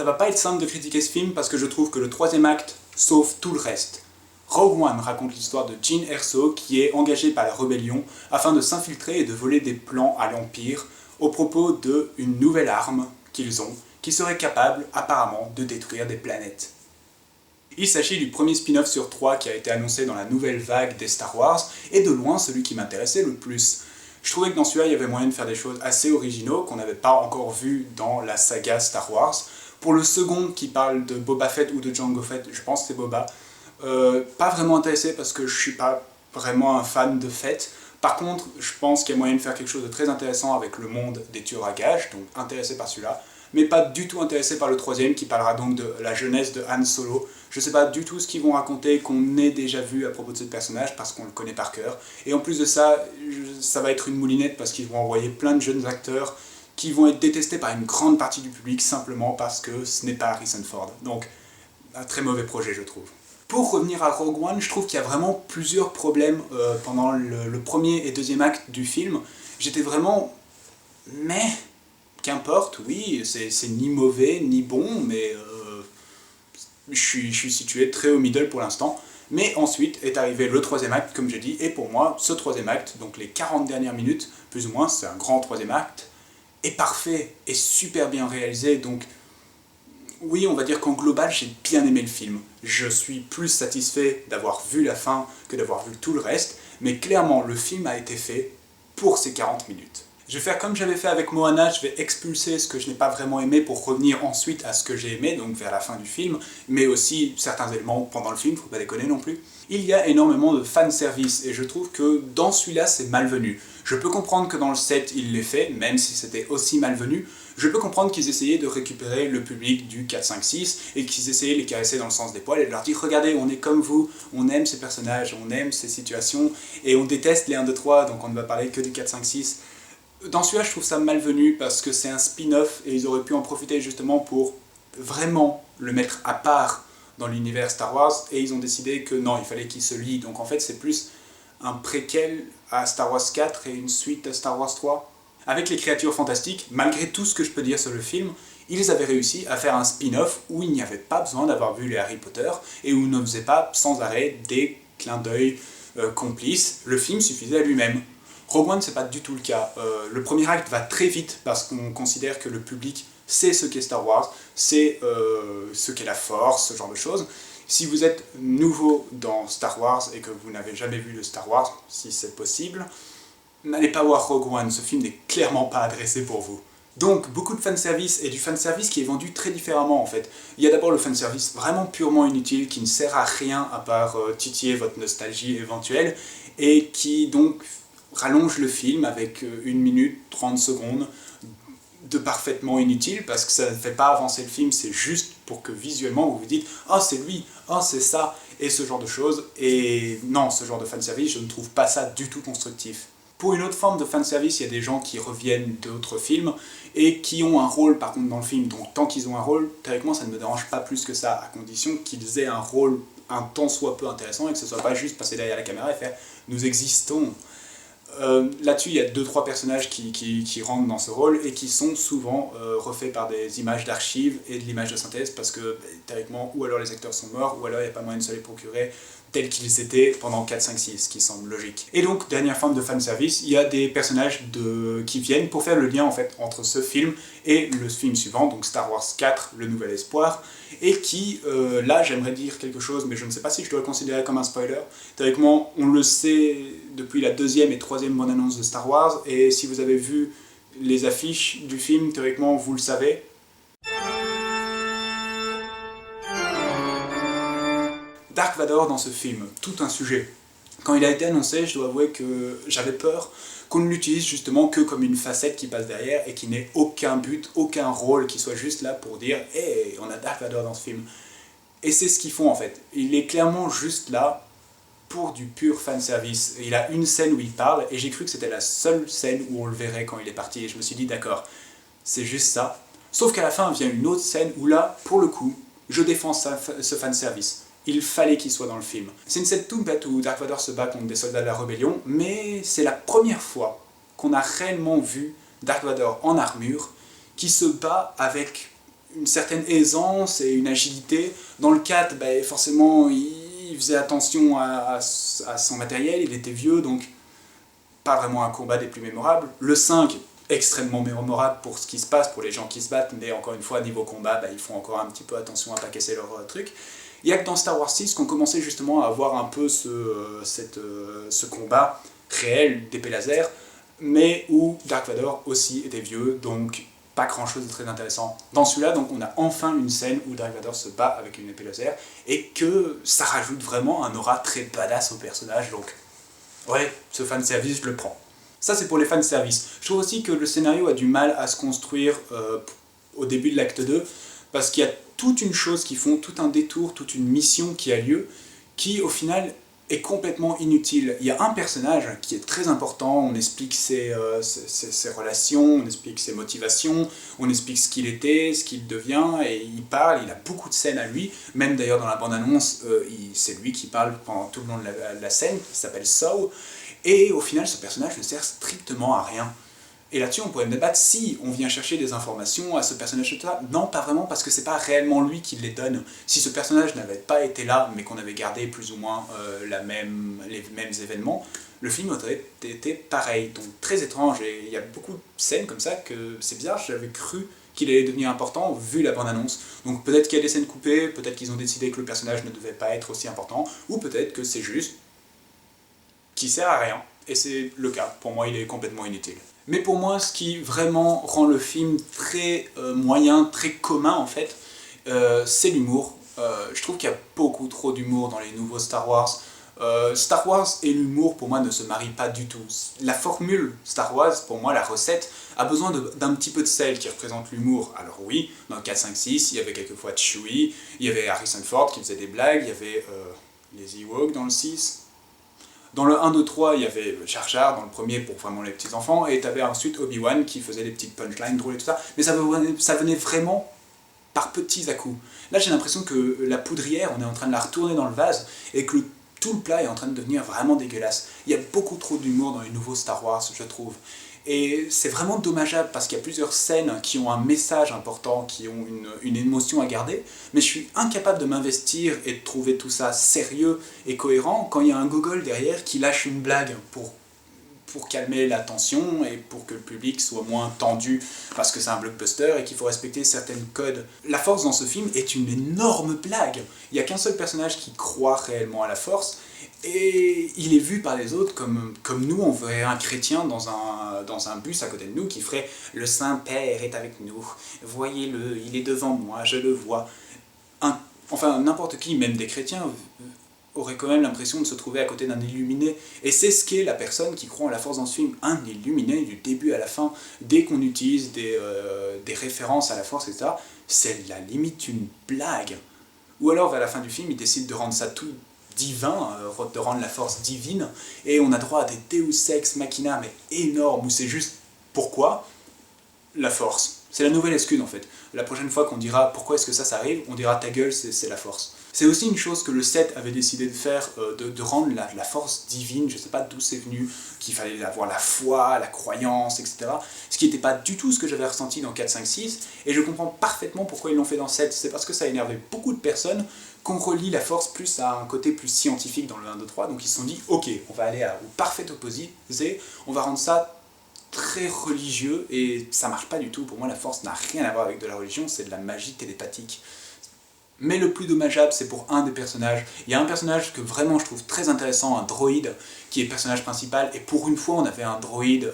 Ça va pas être simple de critiquer ce film parce que je trouve que le troisième acte sauve tout le reste. Rogue One raconte l'histoire de Jyn Erso qui est engagé par la rébellion afin de s'infiltrer et de voler des plans à l'Empire au propos d'une nouvelle arme qu'ils ont qui serait capable apparemment de détruire des planètes. Il s'agit du premier spin-off sur 3 qui a été annoncé dans la nouvelle vague des Star Wars et de loin celui qui m'intéressait le plus. Je trouvais que dans celui-là il y avait moyen de faire des choses assez originaux qu'on n'avait pas encore vu dans la saga Star Wars. Pour le second qui parle de Boba Fett ou de Jango Fett, je pense que c'est Boba, pas vraiment intéressé parce que je suis pas vraiment un fan de Fett. Par contre, je pense qu'il y a moyen de faire quelque chose de très intéressant avec le monde des tueurs à gages, donc intéressé par celui-là, mais pas du tout intéressé par le troisième qui parlera donc de la jeunesse de Han Solo. Je sais pas du tout ce qu'ils vont raconter, qu'on ait déjà vu à propos de ce personnage parce qu'on le connaît par cœur. Et en plus de ça, ça va être une moulinette parce qu'ils vont envoyer plein de jeunes acteurs qui vont être détestés par une grande partie du public simplement parce que ce n'est pas Harrison Ford. Donc, un très mauvais projet, je trouve. Pour revenir à Rogue One, je trouve qu'il y a vraiment plusieurs problèmes pendant le premier et deuxième acte du film. J'étais vraiment... mais... qu'importe, oui, c'est ni mauvais ni bon, mais je suis situé très au middle pour l'instant. Mais ensuite est arrivé le troisième acte, comme j'ai dit, et pour moi, ce troisième acte, donc les 40 dernières minutes, plus ou moins, c'est un grand troisième acte, est parfait, est super bien réalisé, donc oui, on va dire qu'en global, j'ai bien aimé le film. Je suis plus satisfait d'avoir vu la fin que d'avoir vu tout le reste, mais clairement, le film a été fait pour ces 40 minutes. Je vais faire comme j'avais fait avec Moana, je vais expulser ce que je n'ai pas vraiment aimé pour revenir ensuite à ce que j'ai aimé, donc vers la fin du film, mais aussi certains éléments pendant le film, faut pas déconner non plus. Il y a énormément de fanservice, et je trouve que dans celui-là, c'est malvenu. Je peux comprendre que dans le 7, il l'ait fait, même si c'était aussi malvenu. Je peux comprendre qu'ils essayaient de récupérer le public du 4, 5, 6, et qu'ils essayaient de les caresser dans le sens des poils, et de leur dire « Regardez, on est comme vous, on aime ces personnages, on aime ces situations, et on déteste les 1, 2, 3, donc on ne va parler que du 4, 5, 6. » Dans celui-là, je trouve ça malvenu parce que c'est un spin-off et ils auraient pu en profiter justement pour vraiment le mettre à part dans l'univers Star Wars et ils ont décidé que non, il fallait qu'il se lie. Donc en fait, c'est plus un préquel à Star Wars 4 et une suite à Star Wars 3. Avec les créatures fantastiques, malgré tout ce que je peux dire sur le film, ils avaient réussi à faire un spin-off où il n'y avait pas besoin d'avoir vu les Harry Potter et où on ne faisait pas sans arrêt des clins d'œil complices. Le film suffisait à lui-même. Rogue One, c'est pas du tout le cas. Le premier acte va très vite parce qu'on considère que le public sait ce qu'est Star Wars, sait ce qu'est la Force, ce genre de choses. Si vous êtes nouveau dans Star Wars et que vous n'avez jamais vu de Star Wars, si c'est possible, n'allez pas voir Rogue One, ce film n'est clairement pas adressé pour vous. Donc, beaucoup de fanservice, et du fanservice qui est vendu très différemment en fait. Il y a d'abord le fanservice vraiment purement inutile, qui ne sert à rien à part titiller votre nostalgie éventuelle, et qui donc rallonge le film avec 1 minute 30 secondes de parfaitement inutile parce que ça ne fait pas avancer le film, c'est juste pour que visuellement vous vous dites « Oh c'est lui, oh c'est ça » et ce genre de choses. Et non, ce genre de fanservice, je ne trouve pas ça du tout constructif. Pour une autre forme de fanservice, il y a des gens qui reviennent d'autres films et qui ont un rôle par contre dans le film. Donc tant qu'ils ont un rôle, théoriquement ça ne me dérange pas plus que ça, à condition qu'ils aient un rôle un tant soit peu intéressant et que ce soit pas juste passer derrière la caméra et faire « Nous existons ». Là-dessus, il y a 2-3 personnages qui rentrent dans ce rôle et qui sont souvent refaits par des images d'archives et de l'image de synthèse parce que, théoriquement, ou alors les acteurs sont morts, ou alors il n'y a pas moyen de se les procurer tels qu'ils étaient pendant 4, 5, 6, ce qui semble logique. Et donc, dernière forme de fanservice, il y a des personnages qui viennent pour faire le lien en fait, entre ce film et le film suivant, donc Star Wars 4, Le Nouvel Espoir, et qui, là j'aimerais dire quelque chose, mais je ne sais pas si je dois le considérer comme un spoiler. Théoriquement, on le sait depuis la 2e et 3e bande-annonce de Star Wars, et si vous avez vu les affiches du film, théoriquement vous le savez. Dark Vador dans ce film, tout un sujet. Quand il a été annoncé, je dois avouer que j'avais peur qu'on ne l'utilise justement que comme une facette qui passe derrière et qui n'ait aucun but, aucun rôle, qui soit juste là pour dire « Hey, on a Dark Vador dans ce film ». Et c'est ce qu'ils font en fait. Il est clairement juste là pour du pur fanservice. Il a une scène où il parle et j'ai cru que c'était la seule scène où on le verrait quand il est parti. Et je me suis dit d'accord, c'est juste ça. Sauf qu'à la fin vient une autre scène où là, pour le coup, je défends ce fanservice. Il fallait qu'il soit dans le film. C'est une scène toute bête où Dark Vador se bat contre des soldats de la rébellion, mais c'est la première fois qu'on a réellement vu Dark Vador en armure qui se bat avec une certaine aisance et une agilité. Dans le 4, forcément, il faisait attention à son matériel, il était vieux, donc pas vraiment un combat des plus mémorables. Le 5, extrêmement mémorable pour ce qui se passe, pour les gens qui se battent, mais encore une fois, niveau combat, ils font encore un petit peu attention à pas casser leur truc. Il n'y a que dans Star Wars 6 qu'on commençait justement à avoir un peu ce combat réel d'épée laser, mais où Dark Vador aussi était vieux, donc pas grand chose de très intéressant. Dans celui-là, donc on a enfin une scène où Dark Vador se bat avec une épée laser, et que ça rajoute vraiment un aura très badass au personnage, donc ouais, ce fanservice, je le prends. Ça, c'est pour les fanservice. Je trouve aussi que le scénario a du mal à se construire au début de l'acte 2, parce qu'il y a toute une chose qui font, tout un détour, toute une mission qui a lieu, qui au final est complètement inutile. Il y a un personnage qui est très important, on explique ses relations, on explique ses motivations, on explique ce qu'il était, ce qu'il devient, et il parle, il a beaucoup de scènes à lui, même d'ailleurs dans la bande-annonce, c'est lui qui parle pendant tout le long de la scène, qui s'appelle Saw, et au final ce personnage ne sert strictement à rien. Et là-dessus, on pourrait me débattre si on vient chercher des informations à ce personnage-là. Non, pas vraiment, parce que c'est pas réellement lui qui les donne. Si ce personnage n'avait pas été là, mais qu'on avait gardé plus ou moins les mêmes événements, le film aurait été pareil. Donc très étrange, et il y a beaucoup de scènes comme ça que c'est bizarre, j'avais cru qu'il allait devenir important vu la bande-annonce. Donc peut-être qu'il y a des scènes coupées, peut-être qu'ils ont décidé que le personnage ne devait pas être aussi important, ou peut-être que c'est juste qu'il sert à rien. Et c'est le cas, pour moi il est complètement inutile. Mais pour moi, ce qui vraiment rend le film très moyen, très commun en fait, c'est l'humour. Je trouve qu'il y a beaucoup trop d'humour dans les nouveaux Star Wars. Star Wars et l'humour, pour moi, ne se marient pas du tout. La formule Star Wars, pour moi, la recette, a besoin d'un petit peu de sel qui représente l'humour. Alors oui, dans 4, 5, 6, il y avait quelquefois Chewie, il y avait Harrison Ford qui faisait des blagues, il y avait les Ewoks dans le 6. Dans le 1, 2, 3, il y avait Jar Jar dans le premier pour vraiment les petits enfants, et tu avais ensuite Obi-Wan qui faisait des petites punchlines drôles et tout ça, mais ça venait vraiment par petits à-coups. Là, j'ai l'impression que la poudrière, on est en train de la retourner dans le vase, et que tout le plat est en train de devenir vraiment dégueulasse. Il y a beaucoup trop d'humour dans les nouveaux Star Wars, je trouve. Et c'est vraiment dommageable parce qu'il y a plusieurs scènes qui ont un message important, qui ont une émotion à garder, mais je suis incapable de m'investir et de trouver tout ça sérieux et cohérent quand il y a un gogol derrière qui lâche une blague pour calmer la tension et pour que le public soit moins tendu parce que c'est un blockbuster et qu'il faut respecter certains codes. La Force dans ce film est une énorme blague. Il n'y a qu'un seul personnage qui croit réellement à la Force, et il est vu par les autres comme nous, on verrait un chrétien dans un bus à côté de nous qui ferait « Le Saint-Père est avec nous, voyez-le, il est devant moi, je le vois ». Enfin, n'importe qui, même des chrétiens, aurait quand même l'impression de se trouver à côté d'un illuminé. Et c'est ce qu'est la personne qui croit en la Force dans ce film, un illuminé du début à la fin. Dès qu'on utilise des références à la Force, etc., c'est la limite une blague. Ou alors, vers la fin du film, il décide de rendre ça tout divin, de rendre la Force divine, et on a droit à des Deus Ex Machina, mais énormes, où c'est juste pourquoi la Force. C'est la nouvelle excuse en fait. La prochaine fois qu'on dira pourquoi est-ce que ça arrive, on dira ta gueule, c'est la Force. C'est aussi une chose que le 7 avait décidé de faire, de rendre la Force divine, je sais pas d'où c'est venu, qu'il fallait avoir la foi, la croyance, etc. Ce qui n'était pas du tout ce que j'avais ressenti dans 4, 5, 6, et je comprends parfaitement pourquoi ils l'ont fait dans 7. C'est parce que ça a énervé beaucoup de personnes qu'on relie la Force plus à un côté plus scientifique dans le 1, 2, 3, donc ils se sont dit ok, on va aller au parfait opposé, on va rendre ça très religieux, et ça marche pas du tout. Pour moi, la Force n'a rien à voir avec de la religion, c'est de la magie télépathique. Mais le plus dommageable, c'est pour un des personnages. Il y a un personnage que vraiment je trouve très intéressant, un droïde, qui est le personnage principal, et pour une fois on avait un droïde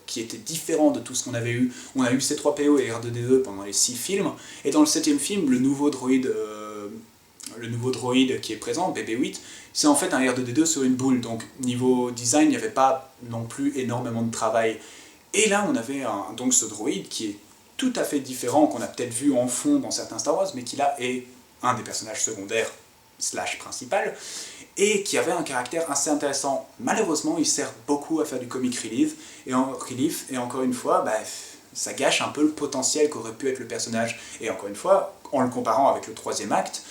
qui était différent de tout ce qu'on avait eu. On a eu C3PO et R2D2 pendant les 6 films, et dans le 7ème film, le nouveau droïde qui est présent, BB-8, c'est en fait un R2D2 sur une boule, donc niveau design, il n'y avait pas non plus énormément de travail. Et là, on avait donc ce droïde qui est tout à fait différent, qu'on a peut-être vu en fond dans certains Star Wars, mais qui là est un des personnages secondaires / principal, et qui avait un caractère assez intéressant. Malheureusement, il sert beaucoup à faire du comic relief, et encore une fois, ça gâche un peu le potentiel qu'aurait pu être le personnage. Et encore une fois, en le comparant avec le 3ème acte,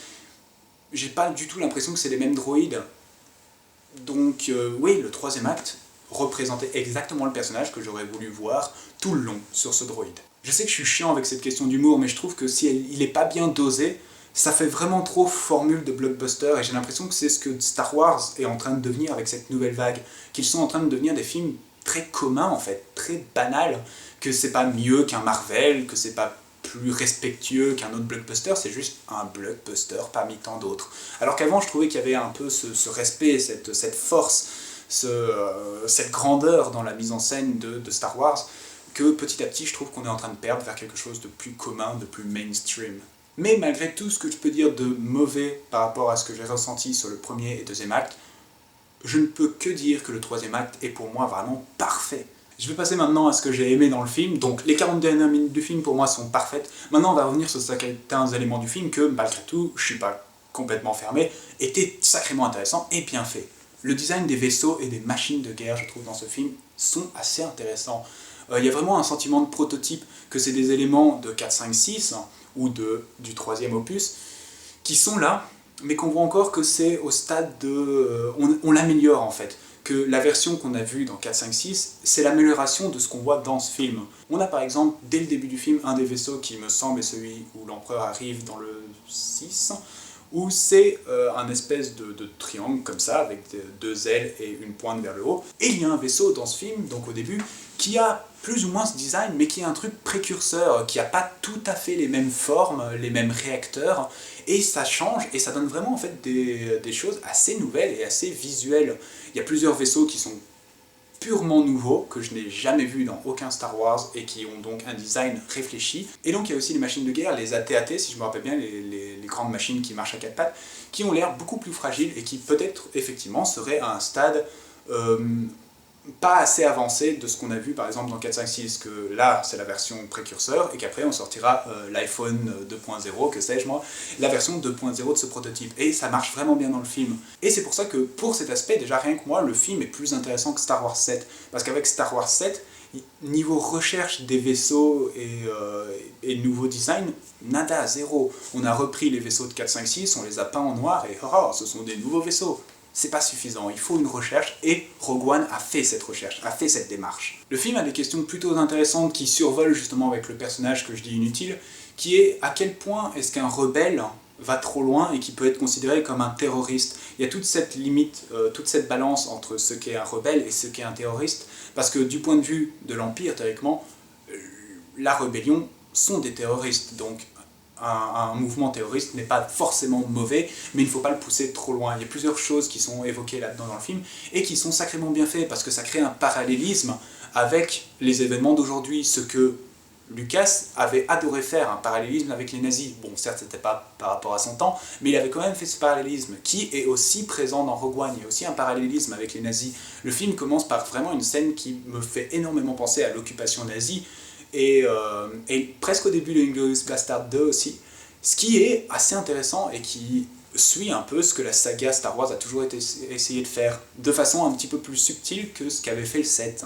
j'ai pas du tout l'impression que c'est les mêmes droïdes. Donc oui, le 3ème acte représentait exactement le personnage que j'aurais voulu voir tout le long sur ce droïde. Je sais que je suis chiant avec cette question d'humour, mais je trouve que si il est pas bien dosé, ça fait vraiment trop formule de blockbuster, et j'ai l'impression que c'est ce que Star Wars est en train de devenir avec cette nouvelle vague, qu'ils sont en train de devenir des films très communs en fait, très banals, que c'est pas mieux qu'un Marvel, que c'est pas plus respectueux qu'un autre blockbuster, c'est juste un blockbuster parmi tant d'autres. Alors qu'avant, je trouvais qu'il y avait un peu ce respect, cette force, cette grandeur dans la mise en scène de Star Wars, que petit à petit, je trouve qu'on est en train de perdre vers quelque chose de plus commun, de plus mainstream. Mais malgré tout ce que je peux dire de mauvais par rapport à ce que j'ai ressenti sur le premier et deuxième acte, je ne peux que dire que le troisième acte est pour moi vraiment parfait. Je vais passer maintenant à ce que j'ai aimé dans le film. Donc les 40 dernières minutes du film pour moi sont parfaites. Maintenant on va revenir sur certains éléments du film que malgré tout, je ne suis pas complètement fermé, étaient sacrément intéressants et bien faits. Le design des vaisseaux et des machines de guerre, je trouve, dans ce film, sont assez intéressants. Il y a vraiment un sentiment de prototype, que c'est des éléments de 4, 5, 6, ou du troisième opus, qui sont là, mais qu'on voit encore que c'est au stade de... on l'améliore en fait. Que la version qu'on a vue dans 4, 5, 6, c'est l'amélioration de ce qu'on voit dans ce film. On a par exemple, dès le début du film, un des vaisseaux qui me semble est celui où l'empereur arrive dans le 6, où c'est un espèce de triangle comme ça, avec deux ailes et une pointe vers le haut. Et il y a un vaisseau dans ce film, donc au début, qui a plus ou moins ce design, mais qui est un truc précurseur, qui n'a pas tout à fait les mêmes formes, les mêmes réacteurs, et ça change, et ça donne vraiment en fait des choses assez nouvelles et assez visuelles. Il y a plusieurs vaisseaux qui sont purement nouveaux, que je n'ai jamais vus dans aucun Star Wars, et qui ont donc un design réfléchi. Et donc il y a aussi les machines de guerre, les AT-AT, si je me rappelle bien, les grandes machines qui marchent à quatre pattes, qui ont l'air beaucoup plus fragiles, et qui peut-être effectivement seraient à un stade pas assez avancé de ce qu'on a vu par exemple dans 4, 5, 6, que là c'est la version précurseur, et qu'après on sortira l'iPhone 2.0, que sais-je moi, la version 2.0 de ce prototype, et ça marche vraiment bien dans le film. Et c'est pour ça que pour cet aspect, déjà rien que moi, le film est plus intéressant que Star Wars 7, parce qu'avec Star Wars 7, niveau recherche des vaisseaux et nouveau design, nada, zéro. On a repris les vaisseaux de 4, 5, 6, on les a peints en noir, et oh, ce sont des nouveaux vaisseaux. C'est pas suffisant, il faut une recherche, et Rogue One a fait cette recherche, a fait cette démarche. Le film a des questions plutôt intéressantes qui survolent justement avec le personnage que je dis inutile, qui est à quel point est-ce qu'un rebelle va trop loin et qui peut être considéré comme un terroriste. Il y a toute cette limite, toute cette balance entre ce qu'est un rebelle et ce qu'est un terroriste, parce que du point de vue de l'Empire, théoriquement, la rébellion sont des terroristes, donc un mouvement terroriste n'est pas forcément mauvais, mais il ne faut pas le pousser trop loin. Il y a plusieurs choses qui sont évoquées là-dedans dans le film, et qui sont sacrément bien faites, parce que ça crée un parallélisme avec les événements d'aujourd'hui, ce que Lucas avait adoré faire, un parallélisme avec les nazis. Bon, certes, c'était pas par rapport à son temps, mais il avait quand même fait ce parallélisme, qui est aussi présent dans Rogue One. Il y a aussi un parallélisme avec les nazis. Le film commence par vraiment une scène qui me fait énormément penser à l'occupation nazie, et presque au début de Inglourious Bastard 2 aussi, ce qui est assez intéressant et qui suit un peu ce que la saga Star Wars a toujours essayé de faire, de façon un petit peu plus subtile que ce qu'avait fait le 7.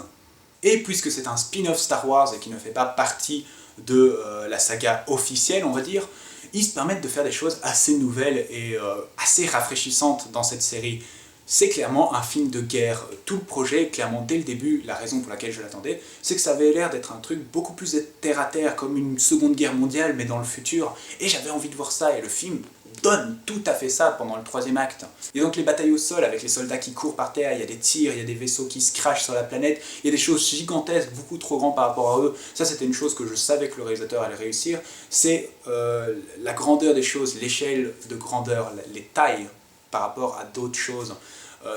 Et puisque c'est un spin-off Star Wars et qui ne fait pas partie de la saga officielle, on va dire, ils se permettent de faire des choses assez nouvelles et assez rafraîchissantes dans cette série. C'est clairement un film de guerre. Tout le projet, clairement dès le début, la raison pour laquelle je l'attendais, c'est que ça avait l'air d'être un truc beaucoup plus terre à terre, comme une seconde guerre mondiale, mais dans le futur. Et j'avais envie de voir ça, et le film donne tout à fait ça pendant le troisième acte. Il y a donc les batailles au sol avec les soldats qui courent par terre, il y a des tirs, il y a des vaisseaux qui se crashent sur la planète, il y a des choses gigantesques, beaucoup trop grands par rapport à eux. Ça, c'était une chose que je savais que le réalisateur allait réussir. C'est la grandeur des choses, l'échelle de grandeur, les tailles par rapport à d'autres choses.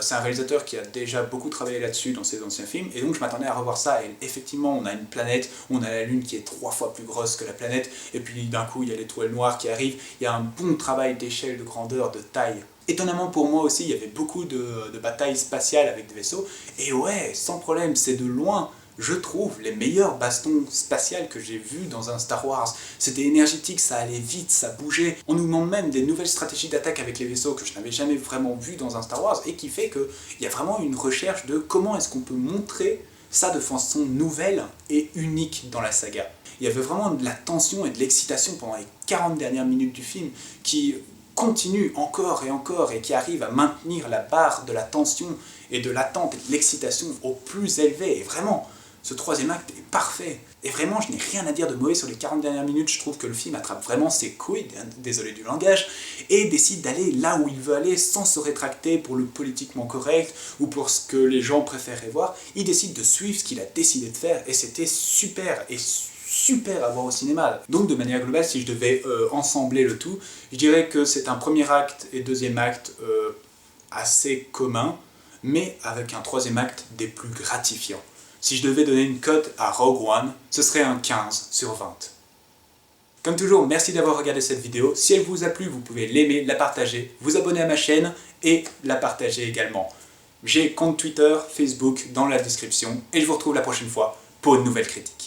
C'est un réalisateur qui a déjà beaucoup travaillé là-dessus dans ses anciens films, et donc je m'attendais à revoir ça, et effectivement on a une planète, on a la Lune qui est 3 fois plus grosse que la planète, et puis d'un coup il y a l'étoile noire qui arrive, il y a un bon travail d'échelle, de grandeur, de taille. Étonnamment pour moi aussi, il y avait beaucoup de batailles spatiales avec des vaisseaux, et ouais, sans problème, c'est de loin, je trouve, les meilleurs bastons spatials que j'ai vus dans un Star Wars. C'était énergétique, ça allait vite, ça bougeait. On nous demande même des nouvelles stratégies d'attaque avec les vaisseaux que je n'avais jamais vraiment vues dans un Star Wars, et qui fait qu'il y a vraiment une recherche de comment est-ce qu'on peut montrer ça de façon nouvelle et unique dans la saga. Il y avait vraiment de la tension et de l'excitation pendant les 40 dernières minutes du film qui continue encore et qui arrive à maintenir la barre de la tension et de l'attente et de l'excitation au plus élevé. Et vraiment, Ce troisième acte est parfait. Et vraiment, je n'ai rien à dire de mauvais sur les 40 dernières minutes. Je trouve que le film attrape vraiment ses couilles, désolé du langage, et décide d'aller là où il veut aller sans se rétracter pour le politiquement correct ou pour ce que les gens préféraient voir. Il décide de suivre ce qu'il a décidé de faire et c'était super à voir au cinéma. Donc de manière globale, si je devais ensembler le tout, je dirais que c'est un premier acte et deuxième acte assez communs, mais avec un troisième acte des plus gratifiants. Si je devais donner une cote à Rogue One, ce serait un 15 sur 20. Comme toujours, merci d'avoir regardé cette vidéo. Si elle vous a plu, vous pouvez l'aimer, la partager, vous abonner à ma chaîne et la partager également. J'ai compte Twitter, Facebook dans la description et je vous retrouve la prochaine fois pour une nouvelle critique.